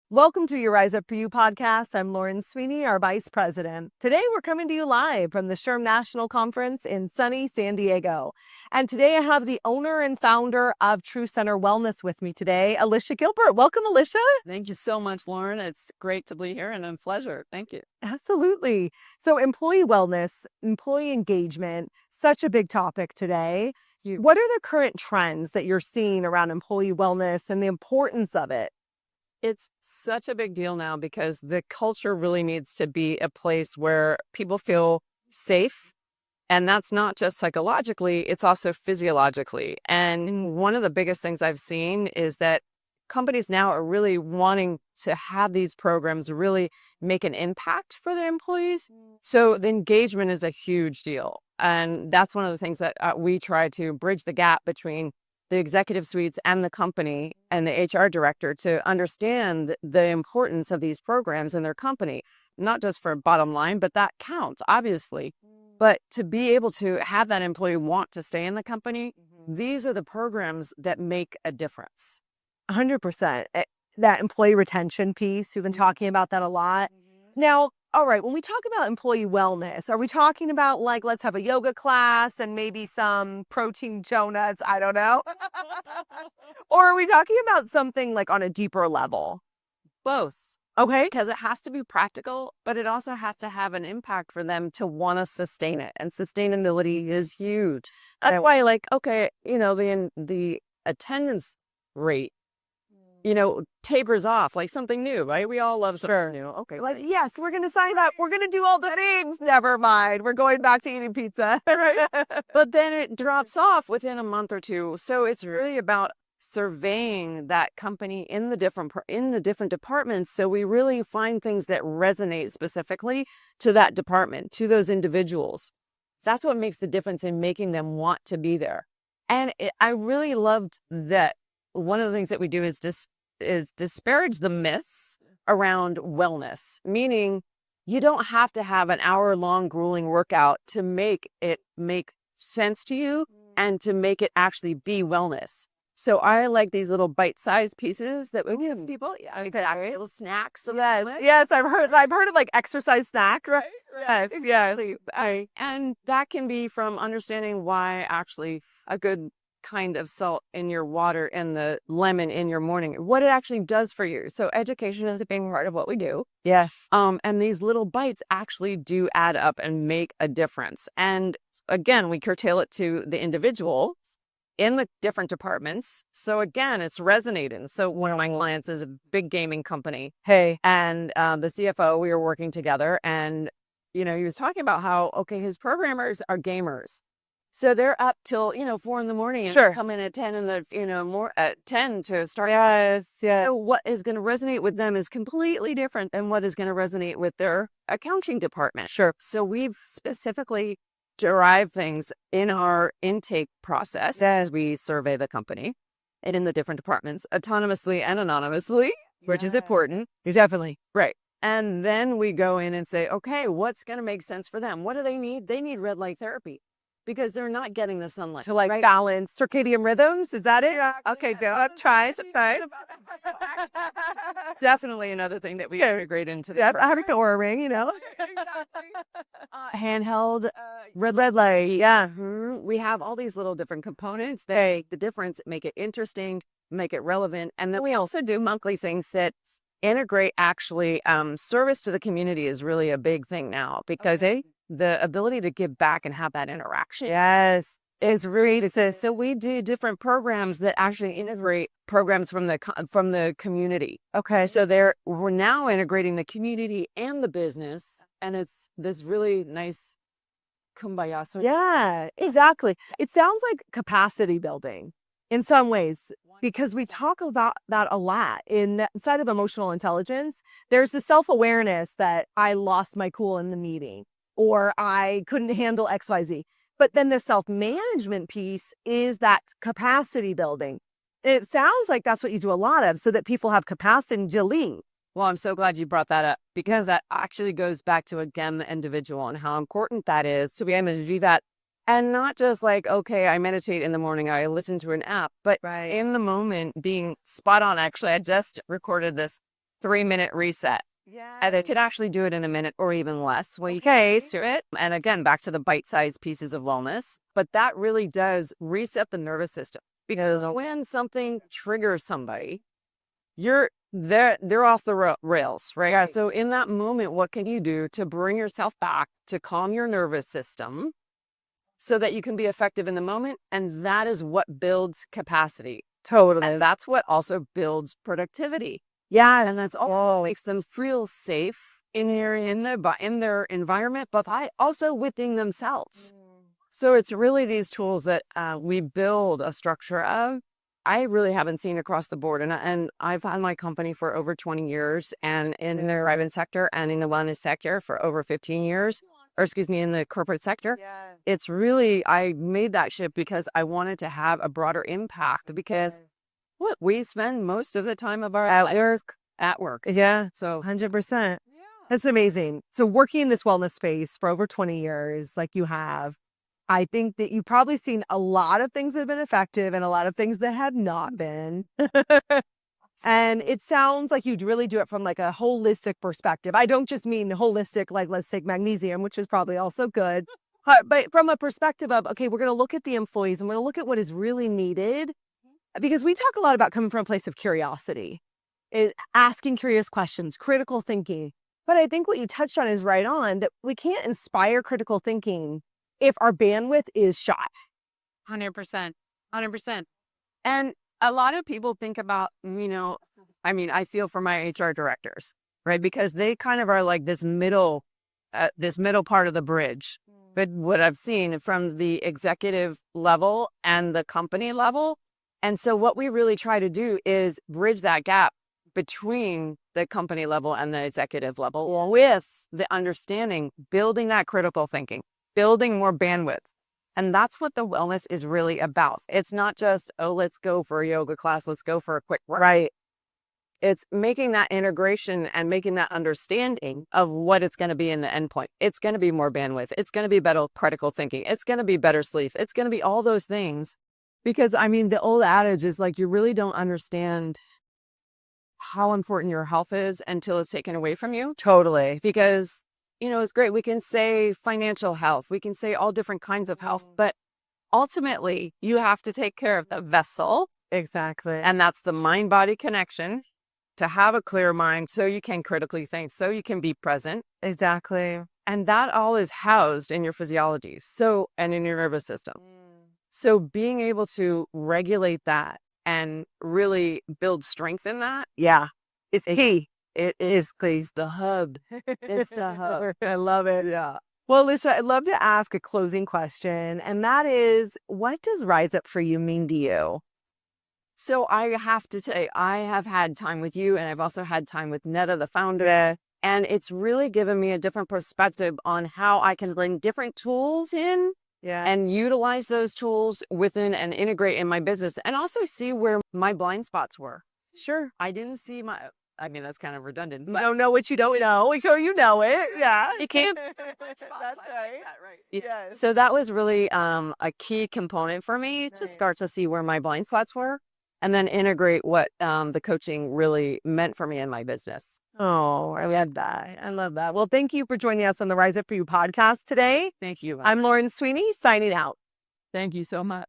Welcome to your Rise Up For You podcast. I'm Lauren Sweeney, our Vice President. Today, we're coming to you live from the SHRM National Conference in sunny San Diego. And today, I have the owner and founder of True Center Wellness with me today, Alicia Gilbert. Welcome, Alicia. Thank you so much, Lauren. It's great to be here and a pleasure. Thank you. Absolutely. So, employee wellness, employee engagement, such a big topic today. What are the current trends that you're seeing around employee wellness and the importance of it? It's such a big deal now because the culture really needs to be a place where people feel safe. And that's not just psychologically, it's also physiologically. And one of the biggest things I've seen is that companies now are really wanting to have these programs really make an impact for their employees. So the engagement is a huge deal. And that's one of the things that we try to bridge the gap between the executive suites and the company and the HR director to understand the importance of these programs in their company, not just for bottom line, but that counts, obviously. But to be able to have that employee want to stay in the company, these are the programs that make a difference. 100%. That employee retention piece, we've been talking about that a lot. Now, all right, when we talk about employee wellness, are we talking about like, let's have a yoga class and maybe some protein donuts? I don't know. Or are we talking about something like on a deeper level? Both. Okay. Because it has to be practical, but it also has to have an impact for them to want to sustain it. And sustainability is huge. That's why, like, okay, the attendance rate, tapers off like something new, right? We all love something new. Okay. Like, yes, we're going to sign up. We're going to do all the things. Never mind. We're going back to eating pizza. Right? But then it drops off within a month or two. So it's really about surveying that company in the different departments, so we really find things that resonate specifically to that department, to those individuals. That's what makes the difference in making them want to be there. And I really loved that one of the things that we do is disparage the myths around wellness, meaning you don't have to have an hour-long grueling workout to make it make sense to you and to make it actually be wellness. So I like these little bite-sized pieces that we give people. Yeah, little snacks. So yes, I've heard of like exercise snack, right? Yes, exactly. And that can be from understanding why actually a good kind of salt in your water and the lemon in your morning, what it actually does for you. So education is a big part of what we do. Yes. And these little bites actually do add up and make a difference. And again, we curtail it to the individual in the different departments. So again, it's resonating. So one of my clients is a big gaming company. Hey. And the CFO, we were working together, and he was talking about how, okay, his programmers are gamers. So they're up till, 4 in the morning and Sure. come in at 10 more at 10 to start. Yes. So what is going to resonate with them is completely different than what is going to resonate with their accounting department. Sure. So we've specifically derive things in our intake process as we survey the company and in the different departments autonomously and anonymously, which is important. You're definitely right. And then we go in and say, okay, what's going to make sense for them? What do they need? They need red light therapy because they're not getting the sunlight. To like balance circadian rhythms. Is that it? Yeah, okay, try. Definitely another thing that we integrate into. Yeah, having an Oura ring, Exactly. Handheld red light. Yeah. We have all these little different components that make the difference, make it interesting, make it relevant. And then we also do monthly things that integrate actually service to the community is really a big thing now because the ability to give back and have that interaction. Yes. Is really so we do different programs that actually integrate programs from the community. Okay. So we're now integrating the community and the business, and it's this really nice kumbaya. Yeah, exactly. It sounds like capacity building in some ways, because we talk about that a lot inside of emotional intelligence. There's the self-awareness that I lost my cool in the meeting or I couldn't handle XYZ. But then the self-management piece is that capacity building. And it sounds like that's what you do a lot of so that people have capacity to lead. Well, I'm so glad you brought that up because that actually goes back to, again, the individual and how important that is to be able to do that. And not just like, okay, I meditate in the morning, I listen to an app, but in the moment being spot on. Actually, I just recorded this 3-minute reset. Yeah. And they could actually do it in a minute or even less when you Okay. get used to it. And again, back to the bite-sized pieces of wellness. But that really does reset the nervous system, because when something triggers somebody, they're off the rails, right? Right. So in that moment, what can you do to bring yourself back, to calm your nervous system so that you can be effective in the moment? And that is what builds capacity. Totally. And that's what also builds productivity. Yeah. And that's all makes them feel safe in their environment, but also within themselves. So it's really these tools that we build a structure of. I really haven't seen across the board. And I've had my company for over 20 years, and in the private sector and in the wellness sector for over 15 years, or excuse me, in the corporate sector. Yeah. It's really, I made that shift because I wanted to have a broader impact, because we spend most of the time of our hours at work. Yeah. So 100%. That's amazing. So working in this wellness space for over 20 years, like you have, I think that you've probably seen a lot of things that have been effective and a lot of things that have not been. And it sounds like you'd really do it from like a holistic perspective. I don't just mean holistic, like let's take magnesium, which is probably also good, but from a perspective of, okay, we're going to look at the employees and we're going to look at what is really needed. Because we talk a lot about coming from a place of curiosity, asking curious questions, critical thinking. But I think what you touched on is right on, that we can't inspire critical thinking if our bandwidth is shot. 100%. 100%. And a lot of people think about, I feel for my HR directors, right? Because they kind of are like this middle part of the bridge. But what I've seen from the executive level and the company level. And so what we really try to do is bridge that gap between the company level and the executive level with the understanding, building that critical thinking, building more bandwidth. And that's what the wellness is really about. It's not just, oh, let's go for a yoga class, let's go for a quick run. Right. It's making that integration and making that understanding of what it's going to be in the endpoint. It's going to be more bandwidth. It's going to be better critical thinking. It's going to be better sleep. It's going to be all those things. Because the old adage is like, you really don't understand how important your health is until it's taken away from you. Totally. Because, it's great. We can say financial health. We can say all different kinds of health. But ultimately, you have to take care of the vessel. Exactly. And that's the mind-body connection, to have a clear mind so you can critically think, so you can be present. Exactly. And that all is housed in your physiology, and in your nervous system. So being able to regulate that and really build strength in that. Yeah. It's key. It is the hub. It's the hub. I love it. Yeah. Well, Alicia, I'd love to ask a closing question. And that is, what does Rise Up for you mean to you? So I have to say, I have had time with you, and I've also had time with Netta, the founder. And it's really given me a different perspective on how I can bring different tools in. Yeah. And utilize those tools within and integrate in my business, and also see where my blind spots were. Sure. I didn't see that's kind of redundant. You don't know what you don't know. You know it. Yeah. You can't. That's right. Yeah. So that was really a key component for me to start to see where my blind spots were, and then integrate what the coaching really meant for me in my business. Oh, I love that. I love that. Well, thank you for joining us on the Rise Up For You podcast today. Thank you. I'm Lauren Sweeney, signing out. Thank you so much.